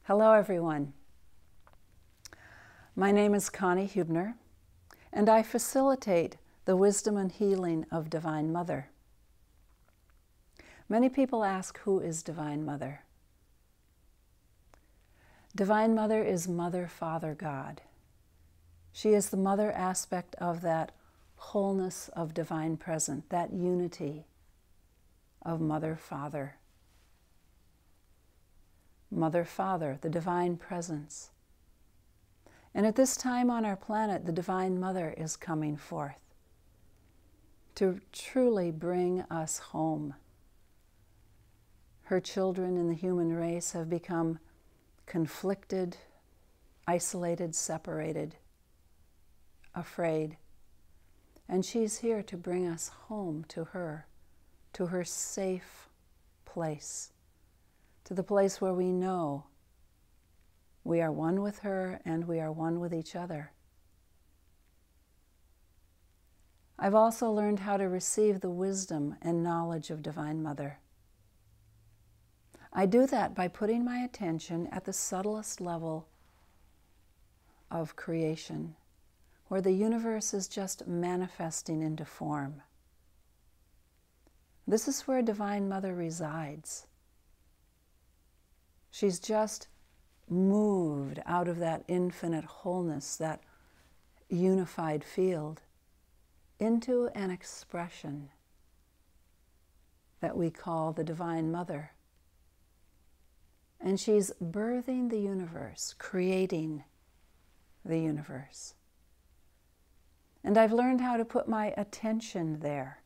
Hello, everyone. My name is Connie Hubner, and I facilitate the wisdom and healing of Divine Mother. Many people ask, who is Divine Mother? Divine Mother is Mother, Father, God. She is the mother aspect of that wholeness of divine present, that unity of Mother, Father. Mother, Father, the divine presence. And at this time on our planet, the Divine Mother is coming forth to truly bring us home. Her children in the human race have become conflicted, isolated, separated, afraid. And she's here to bring us home to her safe place, to the place where we know we are one with her and we are one with each other. I've also learned how to receive the wisdom and knowledge of Divine Mother. I do that by putting my attention at the subtlest level of creation, where the universe is just manifesting into form. This is where Divine Mother resides. She's just moved out of that infinite wholeness, that unified field, into an expression that we call the Divine Mother. And she's birthing the universe, creating the universe. And I've learned how to put my attention there.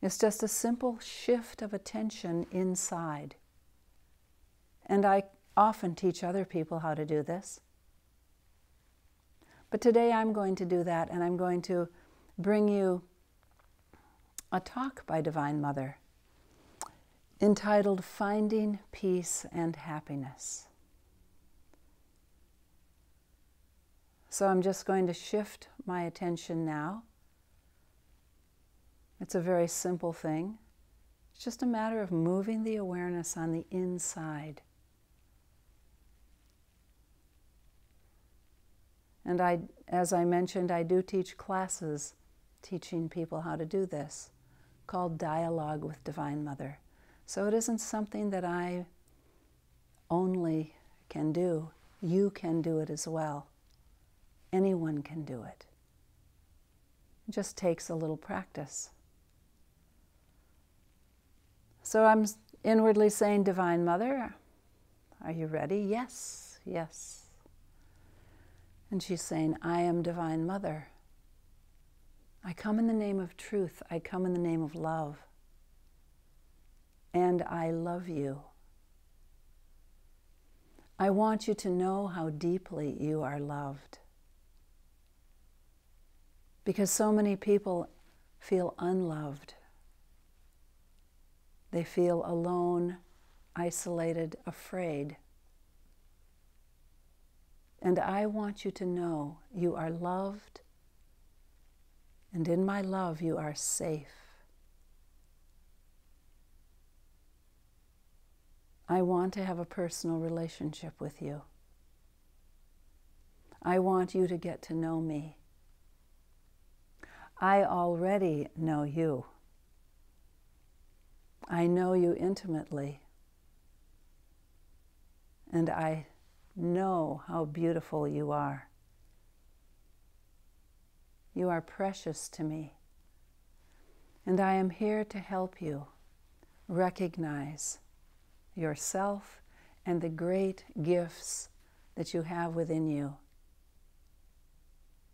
It's just a simple shift of attention inside. And I often teach other people how to do this. But today I'm going to do that, and I'm going to bring you a talk by Divine Mother entitled Finding Peace and Happiness. So I'm just going to shift my attention now. It's a very simple thing. It's just a matter of moving the awareness on the inside. And as I mentioned, I do teach classes teaching people how to do this, called Dialogue with Divine Mother. So it isn't something that I only can do. You can do it as well. Anyone can do it. It just takes a little practice. So I'm inwardly saying, Divine Mother, are you ready? Yes, yes. And she's saying, I am Divine Mother. I come in the name of truth. I come in the name of love. And I love you. I want you to know how deeply you are loved. Because so many people feel unloved. They feel alone, isolated, afraid. And I want you to know you are loved, and in my love you are safe. I want to have a personal relationship with you. I want you to get to know me. I already know you. I know you intimately, and I know how beautiful you are. You are precious to me, and I am here to help you recognize yourself and the great gifts that you have within you,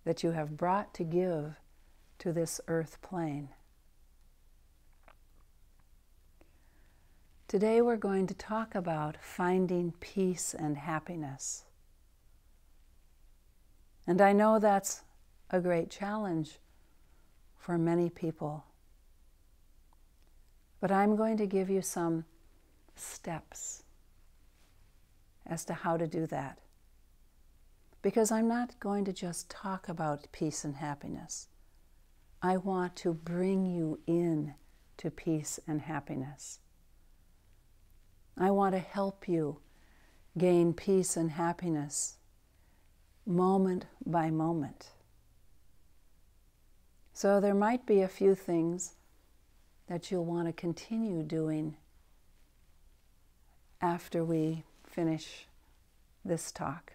that you have brought to give to this earth plane. Today we're going to talk about finding peace and happiness. And I know that's a great challenge for many people. But I'm going to give you some steps as to how to do that. Because I'm not going to just talk about peace and happiness. I want to bring you in to peace and happiness. I want to help you gain peace and happiness moment by moment. So there might be a few things that you'll want to continue doing after we finish this talk.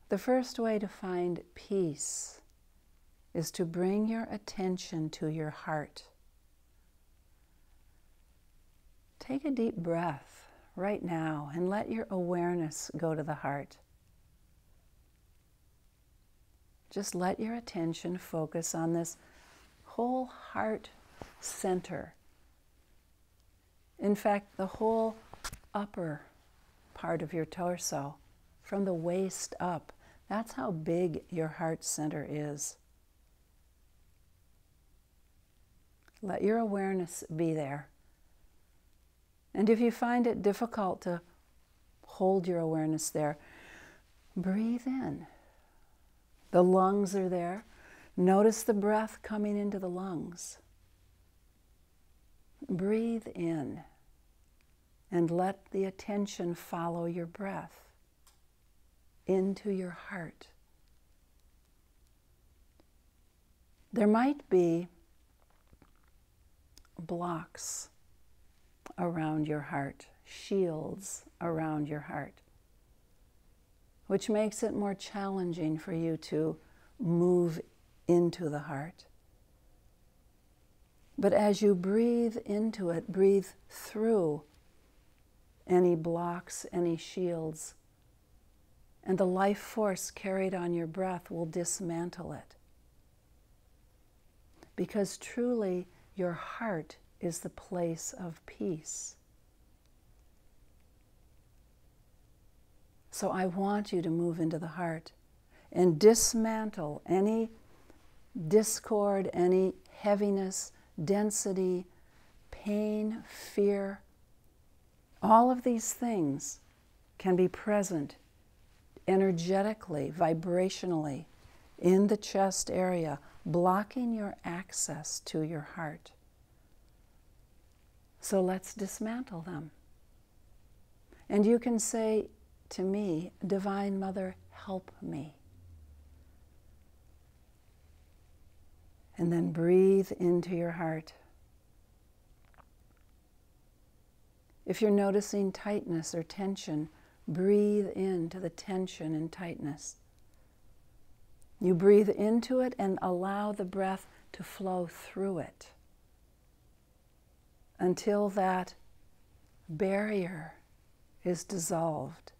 The first way to find peace is to bring your attention to your heart. Take a deep breath right now and let your awareness go to the heart. Just let your attention focus on this whole heart center. In fact, the whole upper part of your torso, from the waist up, that's how big your heart center is. Let your awareness be there. And if you find it difficult to hold your awareness there, breathe in. The lungs are there. Notice the breath coming into the lungs. Breathe in and let the attention follow your breath into your heart. There might be blocks around your heart, shields around your heart, which makes it more challenging for you to move into the heart. But as you breathe into it, breathe through any blocks, any shields, and the life force carried on your breath will dismantle it. Because truly, your heart is the place of peace. So I want you to move into the heart and dismantle any discord, any heaviness, density, pain, fear. All of these things can be present energetically, vibrationally, in the chest area, blocking your access to your heart. So let's dismantle them. And you can say to me, Divine Mother, help me. And then breathe into your heart. If you're noticing tightness or tension, breathe into the tension and tightness. You breathe into it and allow the breath to flow through it until that barrier is dissolved.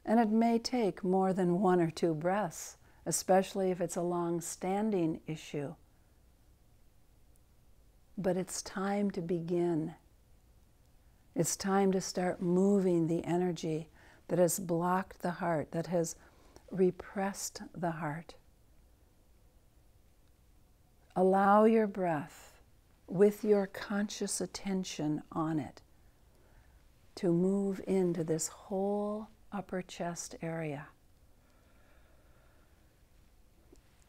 And it may take more than 1 or 2 breaths, especially if it's a long-standing issue. But it's time to begin. It's time to start moving the energy that has blocked the heart, that has repressed the heart. Allow your breath, with your conscious attention on it, to move into this whole upper chest area.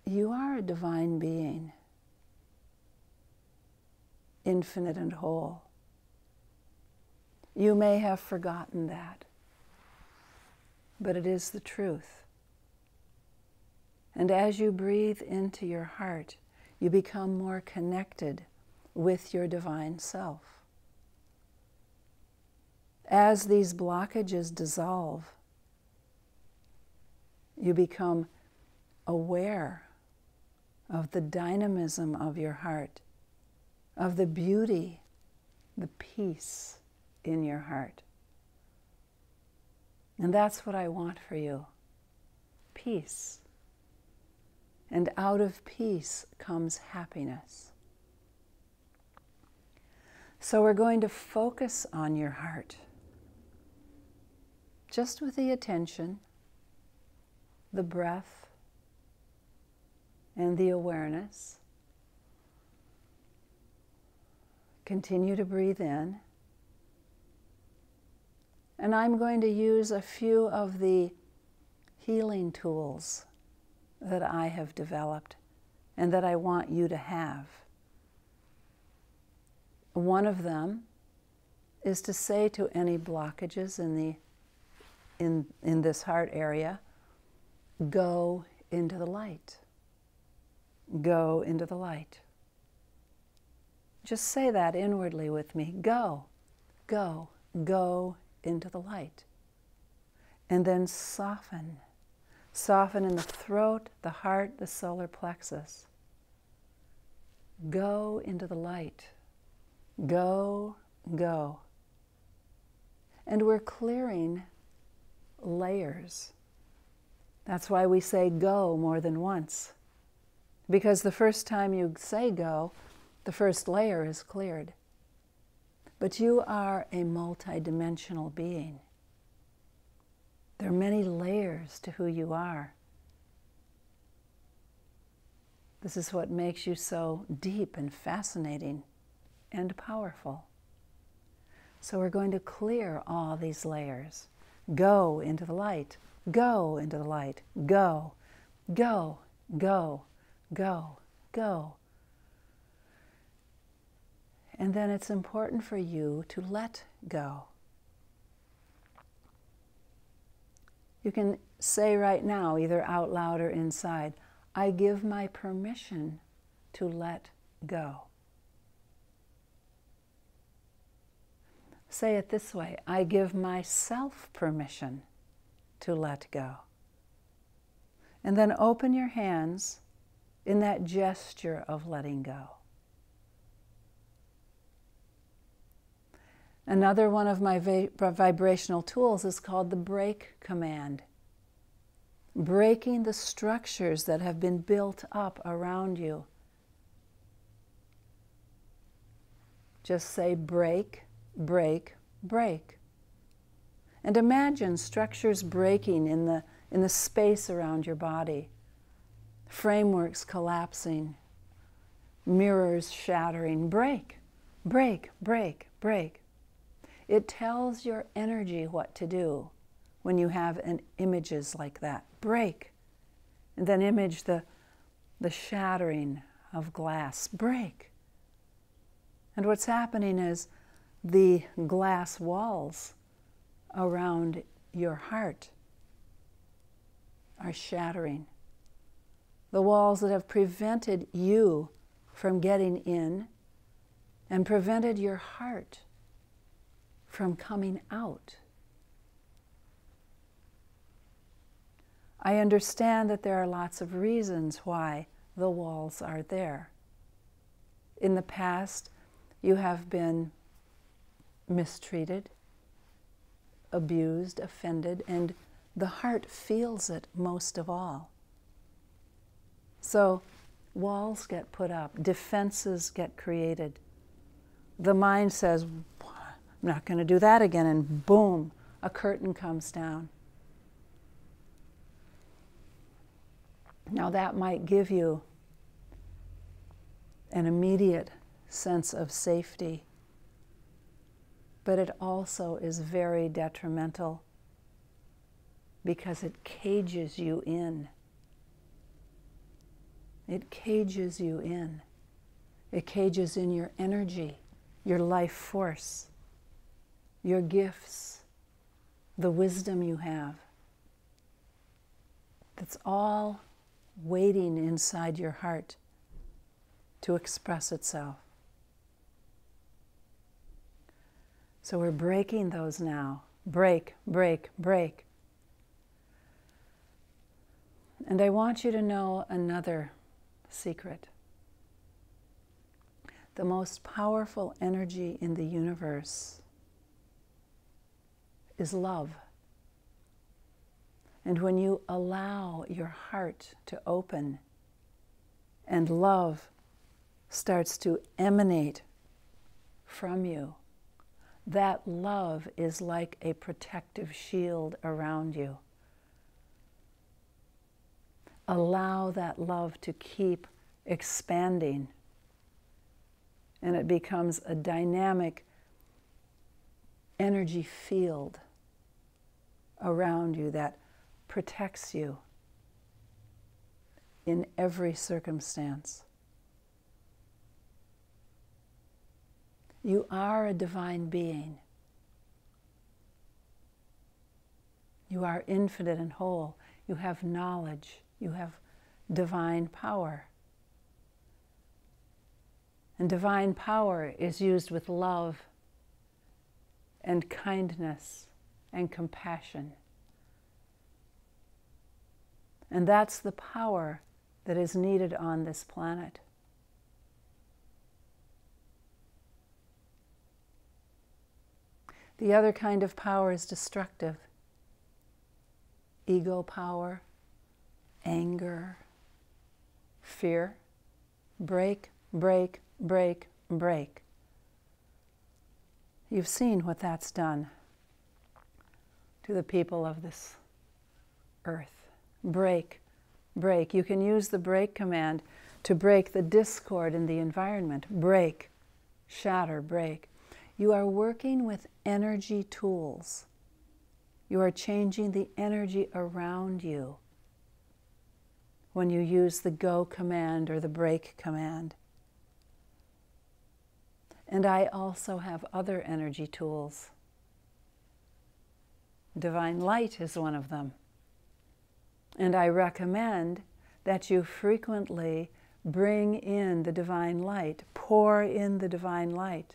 You are a divine being, infinite and whole. You may have forgotten that, but it is the truth. And as you breathe into your heart, you become more connected with your divine self. As these blockages dissolve, you become aware of the dynamism of your heart, of the beauty, the peace in your heart. And that's what I want for you, peace. And out of peace comes happiness. So we're going to focus on your heart, just with the attention, the breath, and the awareness. Continue to breathe in. And I'm going to use a few of the healing tools that I have developed and that I want you to have. One of them is to say to any blockages in this heart area, go into the light. Go into the light. Just say that inwardly with me. Go, go, go into the light. And then soften. Soften in the throat, the heart, the solar plexus. Go into the light. Go, go. And we're clearing layers. That's why we say go more than once. Because the first time you say go, the first layer is cleared. But you are a multidimensional being. There are many layers to who you are. This is what makes you so deep and fascinating and powerful. So we're going to clear all these layers. Go into the light. Go into the light. Go, go, go, go, go. And then it's important for you to let go. You can say right now, either out loud or inside, I give my permission to let go. Say it this way, I give myself permission to let go. And then open your hands in that gesture of letting go. Another one of my vibrational tools is called the break command. Breaking the structures that have been built up around you. Just say break, break, break. And imagine structures breaking in the space around your body. Frameworks collapsing. Mirrors shattering. Break, break, break, break. It tells your energy what to do when you have images like that. Break. And then image the shattering of glass. Break. And what's happening is the glass walls around your heart are shattering. The walls that have prevented you from getting in and prevented your heart from coming out. I understand that there are lots of reasons why the walls are there. In the past, you have been mistreated, abused, offended, and the heart feels it most of all. So walls get put up, defenses get created. The mind says, I'm not going to do that again, and boom, a curtain comes down. Now that might give you an immediate sense of safety, but it also is very detrimental because it cages you in. It cages you in. It cages in your energy, your life force, your gifts, the wisdom you have. That's all waiting inside your heart to express itself. So we're breaking those now. Break, break, break. And I want you to know another secret. The most powerful energy in the universe is love. And when you allow your heart to open and love starts to emanate from you, that love is like a protective shield around you. Allow that love to keep expanding, and it becomes a dynamic energy field around you that protects you in every circumstance. You are a divine being. You are infinite and whole. You have knowledge. You have divine power. And divine power is used with love and kindness and compassion. And that's the power that is needed on this planet. The other kind of power is destructive. Ego power, anger, fear. Break, break, break, break. You've seen what that's done to the people of this earth. Break, break. You can use the break command to break the discord in the environment. Break, shatter, break. You are working with energy tools. You are changing the energy around you when you use the go command or the break command. And I also have other energy tools. Divine light is one of them. And I recommend that you frequently bring in the divine light, pour in the divine light.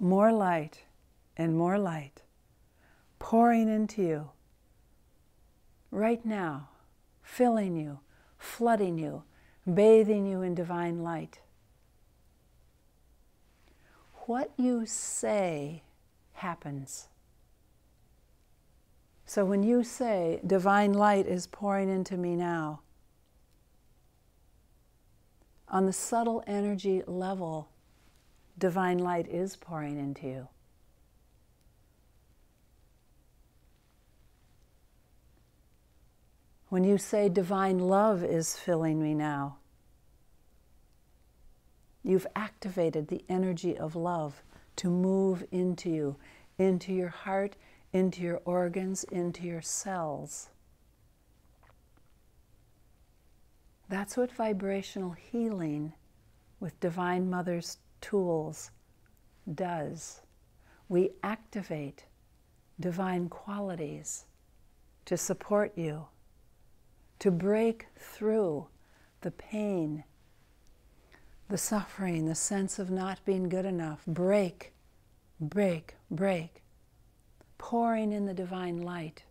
More light and more light pouring into you right now, filling you, flooding you, bathing you in divine light. What you say happens. So when you say, divine light is pouring into me now, on the subtle energy level, divine light is pouring into you. When you say, divine love is filling me now, you've activated the energy of love to move into you, into your heart, into your organs, into your cells. That's what vibrational healing with Divine Mother's tools does. We activate divine qualities to support you, to break through the pain, the suffering, the sense of not being good enough. Break, break, break. Pouring in the divine light,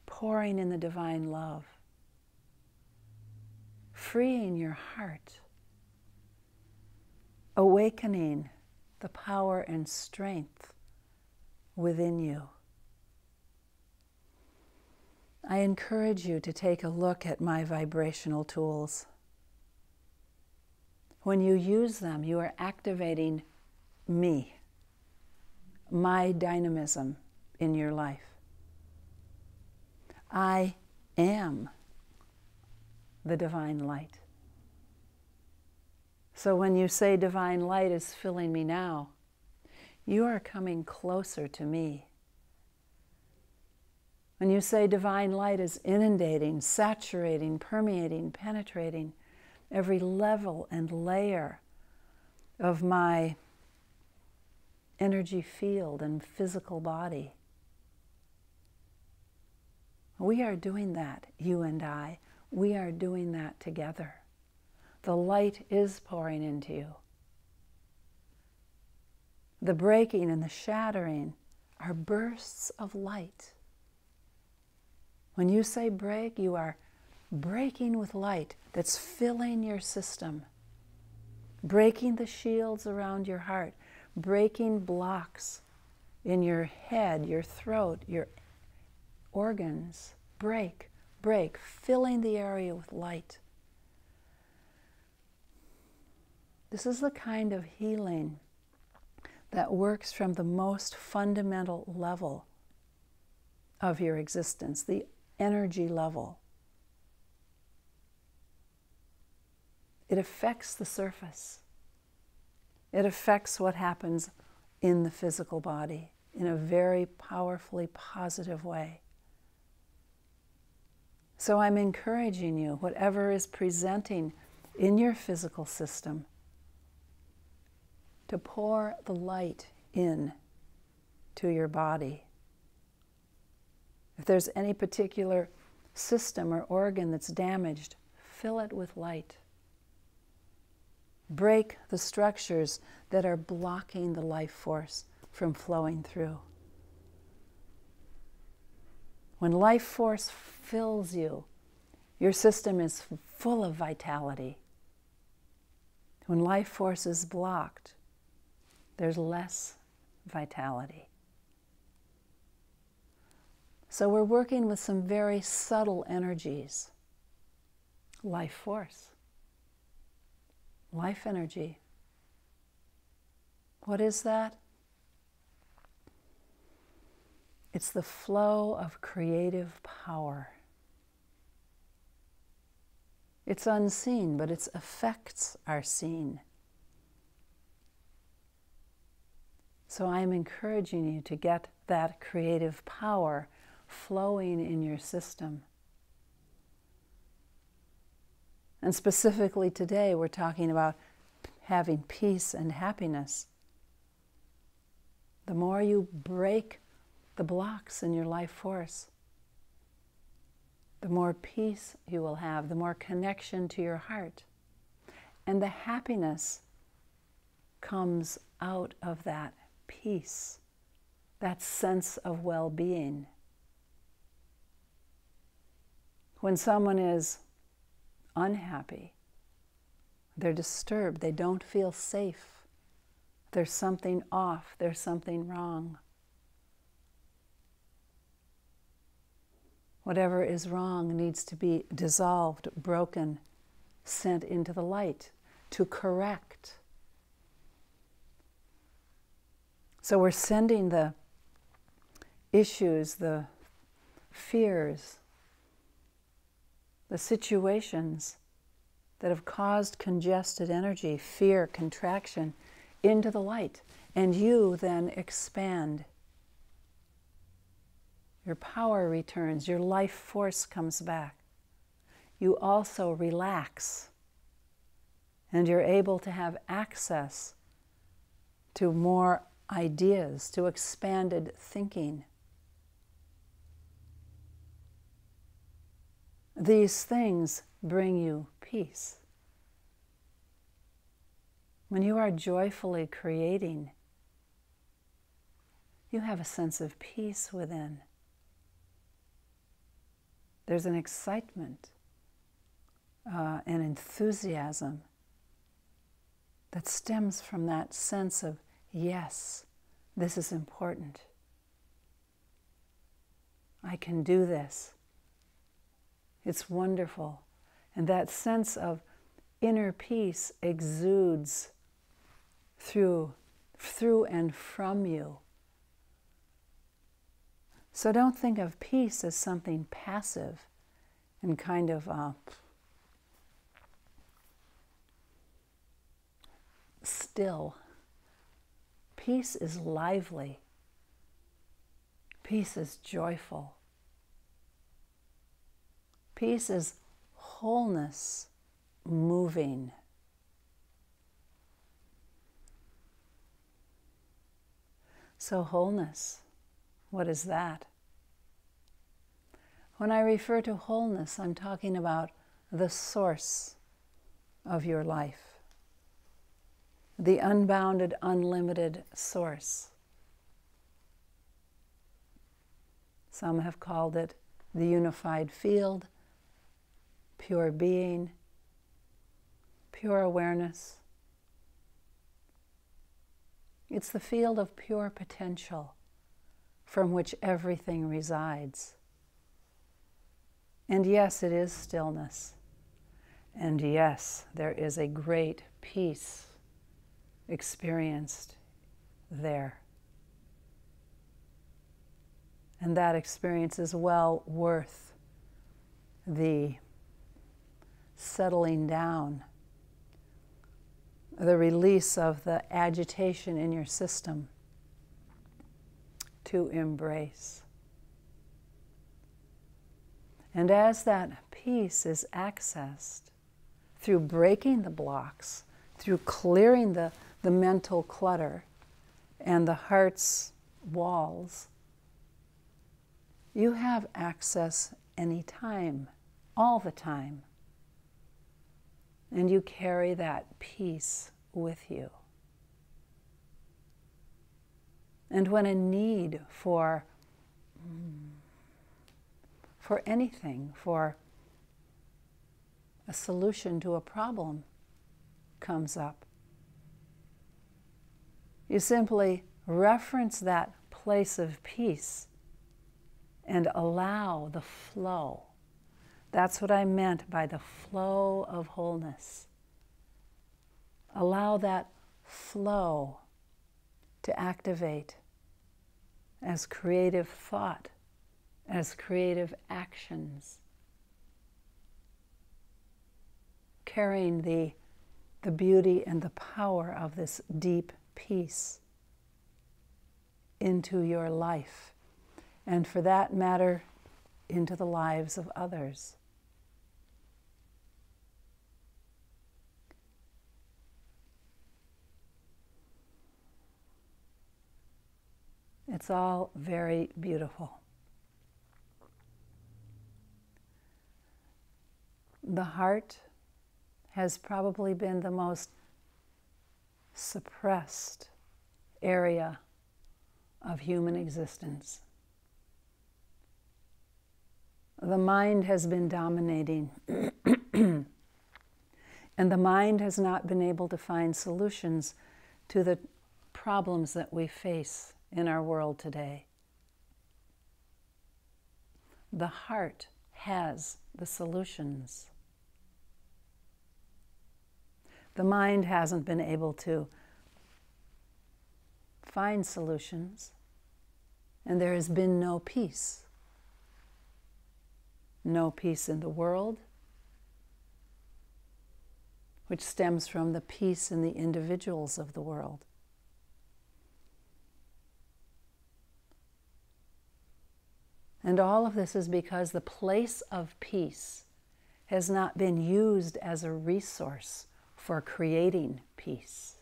pouring in the divine love. Freeing your heart. Awakening the power and strength within you. I encourage you to take a look at my vibrational tools. When you use them, you are activating me, my dynamism in your life. I am the divine light. So when you say divine light is filling me now, you are coming closer to me. When you say divine light is inundating, saturating, permeating, penetrating every level and layer of my energy field and physical body, we are doing that, you and I. We are doing that together. The light is pouring into you. The breaking and the shattering are bursts of light. When you say break, you are breaking with light that's filling your system, breaking the shields around your heart, breaking blocks in your head, your throat, your organs. Break, break, filling the area with light. This is the kind of healing that works from the most fundamental level of your existence, the energy level. It affects the surface. It affects what happens in the physical body in a very powerfully positive way. So I'm encouraging you, whatever is presenting in your physical system, to pour the light in to your body. If there's any particular system or organ that's damaged, fill it with light. Break the structures that are blocking the life force from flowing through. When life force fills you, your system is full of vitality. When life force is blocked, there's less vitality. So we're working with some very subtle energies. Life force. Life energy. What is that? It's the flow of creative power. It's unseen, but its effects are seen. So I'm encouraging you to get that creative power flowing in your system. And specifically today, we're talking about having peace and happiness. The more you break the blocks in your life force, the more peace you will have, the more connection to your heart. And the happiness comes out of that peace, that sense of well-being. When someone is unhappy, they're disturbed, they don't feel safe, there's something off, there's something wrong. Whatever is wrong needs to be dissolved, broken, sent into the light to correct. So we're sending the issues, the fears, the situations that have caused congested energy, fear, contraction, into the light. And you then expand. Your power returns, your life force comes back. You also relax, and you're able to have access to more ideas, to expanded thinking. These things bring you peace. When you are joyfully creating, you have a sense of peace within. There's an excitement, an enthusiasm that stems from that sense of, yes, this is important. I can do this. It's wonderful. And that sense of inner peace exudes through and from you. So don't think of peace as something passive and kind of still. Peace is lively. Peace is joyful. Peace is wholeness moving. So wholeness, what is that? When I refer to wholeness, I'm talking about the source of your life, the unbounded, unlimited source. Some have called it the unified field, pure being, pure awareness. It's the field of pure potential from which everything resides. And yes, it is stillness. And yes, there is a great peace experienced there. And that experience is well worth the settling down, the release of the agitation in your system to embrace. And as that peace is accessed through breaking the blocks, through clearing the mental clutter and the heart's walls, You have access anytime, all the time. And you carry that peace with you. And when a need for anything, for a solution to a problem comes up, you simply reference that place of peace and allow the flow. That's what I meant by the flow of wholeness. Allow that flow to activate as creative thought, as creative actions, carrying the beauty and the power of this deep peace into your life, and for that matter, into the lives of others. It's all very beautiful. The heart has probably been the most suppressed area of human existence. The mind has been dominating, and the mind has not been able to find solutions to the problems that we face in our world today. The heart has the solutions. The mind hasn't been able to find solutions, and there has been no peace. No peace in the world, which stems from the peace in the individuals of the world. And all of this is because the place of peace has not been used as a resource for creating peace.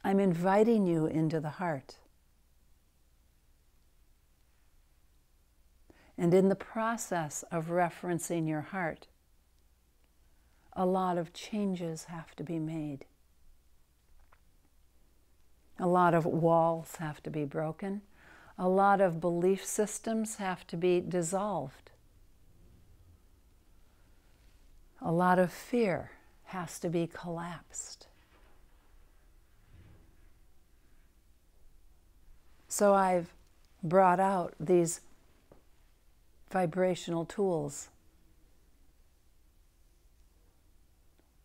I'm inviting you into the heart. And in the process of referencing your heart, a lot of changes have to be made. A lot of walls have to be broken. A lot of belief systems have to be dissolved. A lot of fear has to be collapsed. So I've brought out these vibrational tools,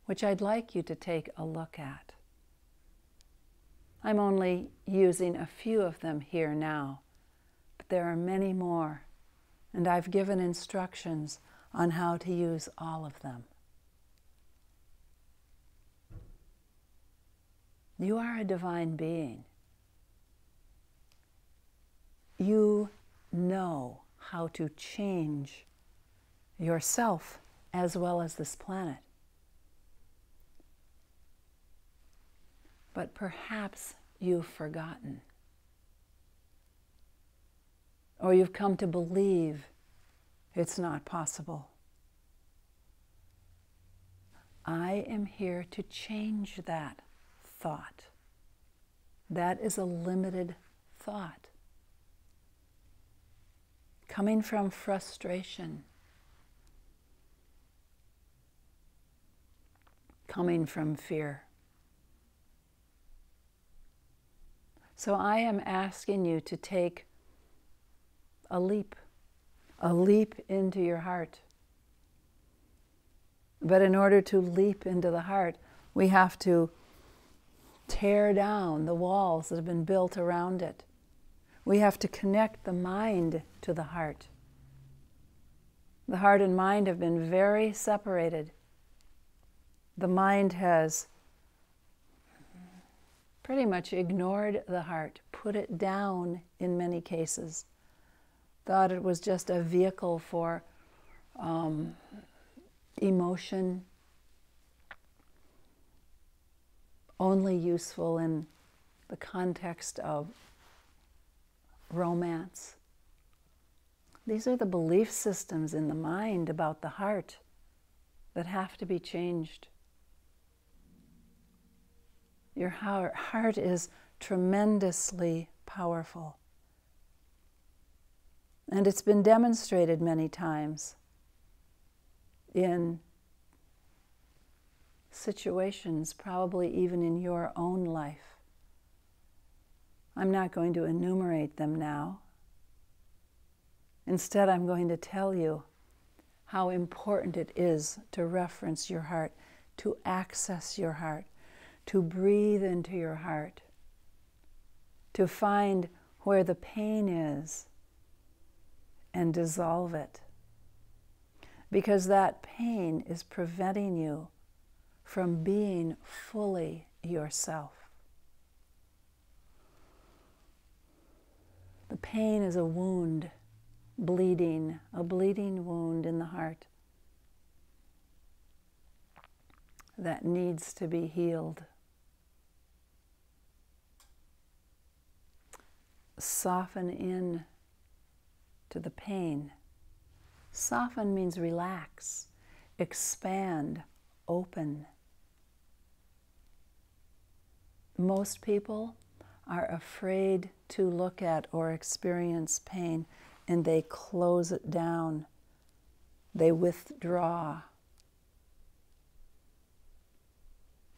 which I'd like you to take a look at. I'm only using a few of them here now, but there are many more, and I've given instructions on how to use all of them. You are a divine being. You know how to change yourself as well as this planet. But perhaps you've forgotten, or you've come to believe it's not possible. I am here to change that thought. That is a limited thought, coming from frustration, coming from fear. So I am asking you to take a leap into your heart. But in order to leap into the heart, we have to tear down the walls that have been built around it. We have to connect the mind to the heart. The heart and mind have been very separated. The mind has pretty much ignored the heart, put it down in many cases, thought it was just a vehicle for emotion, only useful in the context of romance. These are the belief systems in the mind about the heart that have to be changed. Your heart is tremendously powerful. And it's been demonstrated many times in situations, probably even in your own life. I'm not going to enumerate them now. Instead, I'm going to tell you how important it is to reference your heart, to access your heart, to breathe into your heart, to find where the pain is and dissolve it. Because that pain is preventing you from being fully yourself. The pain is a wound, bleeding, a bleeding wound in the heart that needs to be healed. Soften in to the pain. Soften means relax, expand, open. Most people are afraid to look at or experience pain, and they close it down. They withdraw.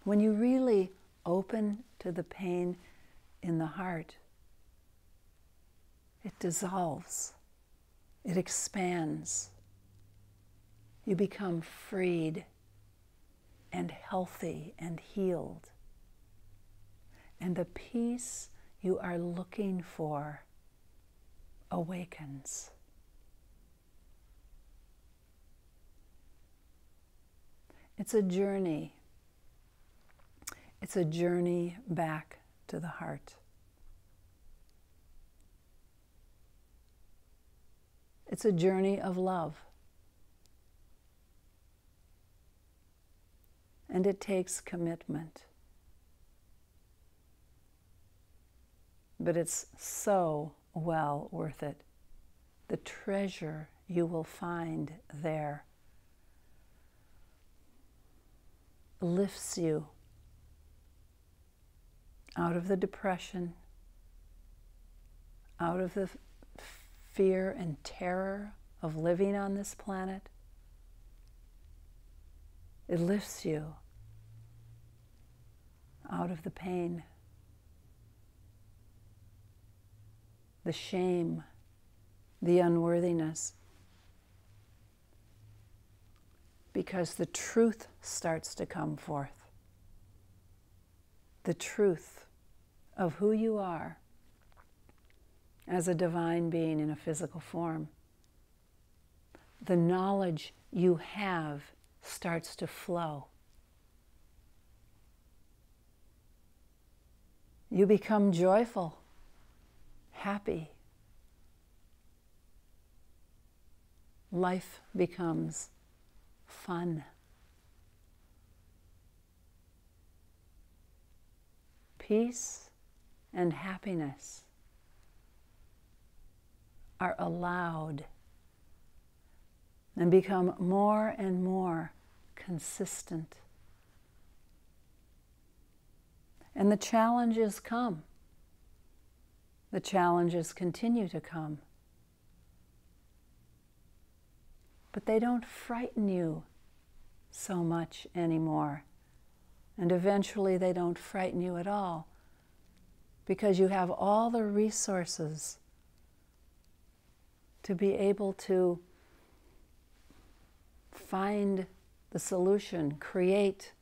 When you really open to the pain in the heart, it dissolves. It expands. You become freed and healthy and healed. And the peace you are looking for awakens. It's a journey. It's a journey back to the heart. It's a journey of love. And it takes commitment. But it's so well worth it. The treasure you will find there lifts you out of the depression, out of the fear and terror of living on this planet. It lifts you out of the pain, the shame, the unworthiness, because the truth starts to come forth. The truth of who you are as a divine being in a physical form. The knowledge you have starts to flow. You become joyful, happy. Life becomes fun. Peace and happiness are allowed and become more and more consistent. And the challenges come. The challenges continue to come. But they don't frighten you so much anymore. And eventually they don't frighten you at all, because you have all the resources to be able to find the solution, create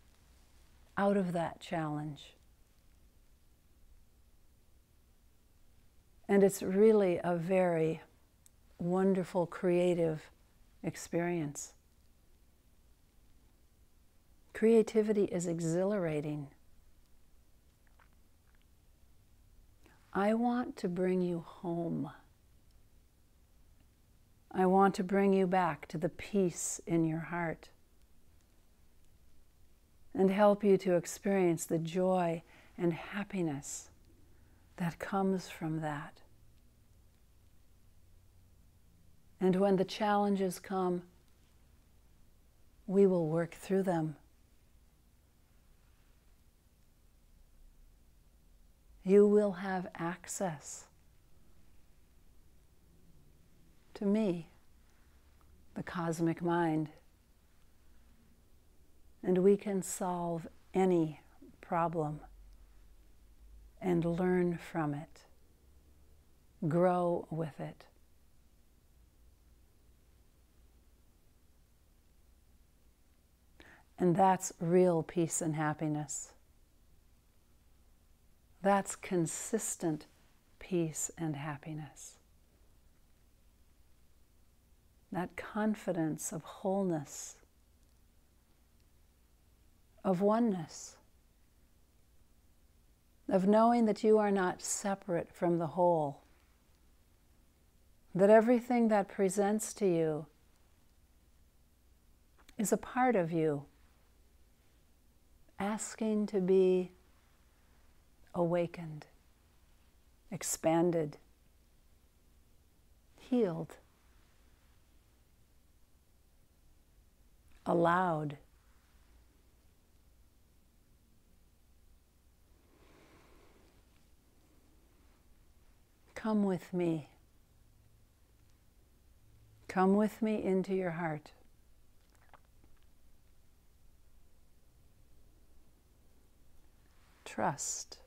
out of that challenge. And it's really a very wonderful, creative experience. Creativity is exhilarating. I want to bring you home. I want to bring you back to the peace in your heart and help you to experience the joy and happiness that comes from that. And when the challenges come, we will work through them. You will have access to me, the cosmic mind, and we can solve any problem and learn from it, grow with it. And that's real peace and happiness. That's consistent peace and happiness. That confidence of wholeness, of oneness, of knowing that you are not separate from the whole, that everything that presents to you is a part of you, asking to be awakened, expanded, healed, allowed. Come with me. Come with me into your heart. Trust.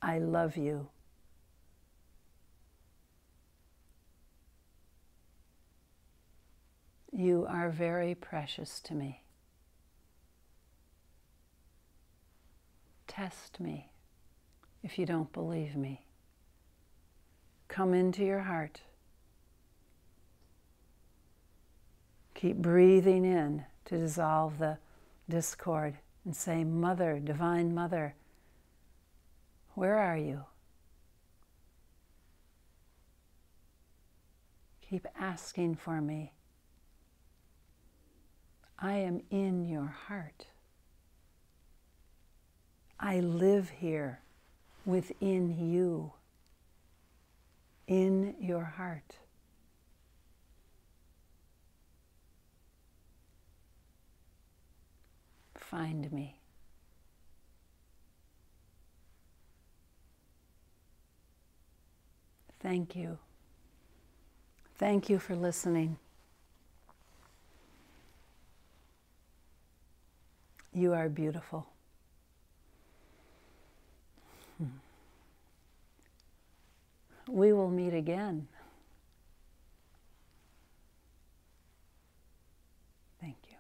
I love you. You are very precious to me. Test me if you don't believe me. Come into your heart. Keep breathing in to dissolve the discord and say, Mother, Divine Mother, where are you? Keep asking for me. I am in your heart. I live here within you, in your heart. Find me. Thank you. Thank you for listening. You are beautiful. We will meet again. Thank you.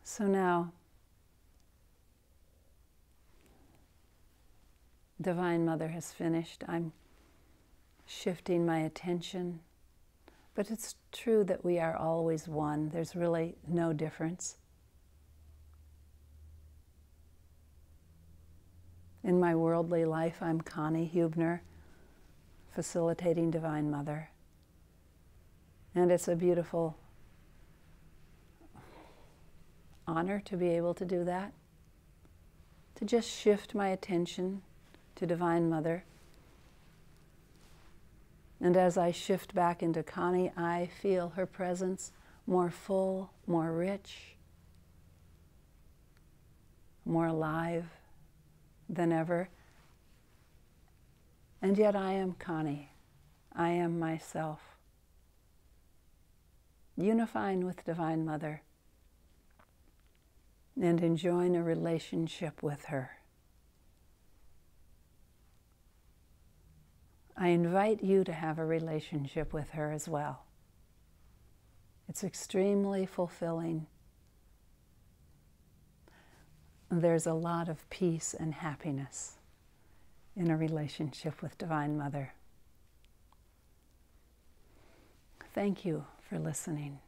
So now, Divine Mother has finished. I'm shifting my attention. But it's true that we are always one. There's really no difference. In my worldly life, I'm Connie Hubner, facilitating Divine Mother. And it's a beautiful honor to be able to do that, to just shift my attention to Divine Mother. And as I shift back into Connie, I feel her presence more full, more rich, more alive than ever. And yet I am Connie. I am myself, unifying with Divine Mother and enjoying a relationship with her. I invite you to have a relationship with her as well. It's extremely fulfilling. There's a lot of peace and happiness in a relationship with Divine Mother. Thank you for listening.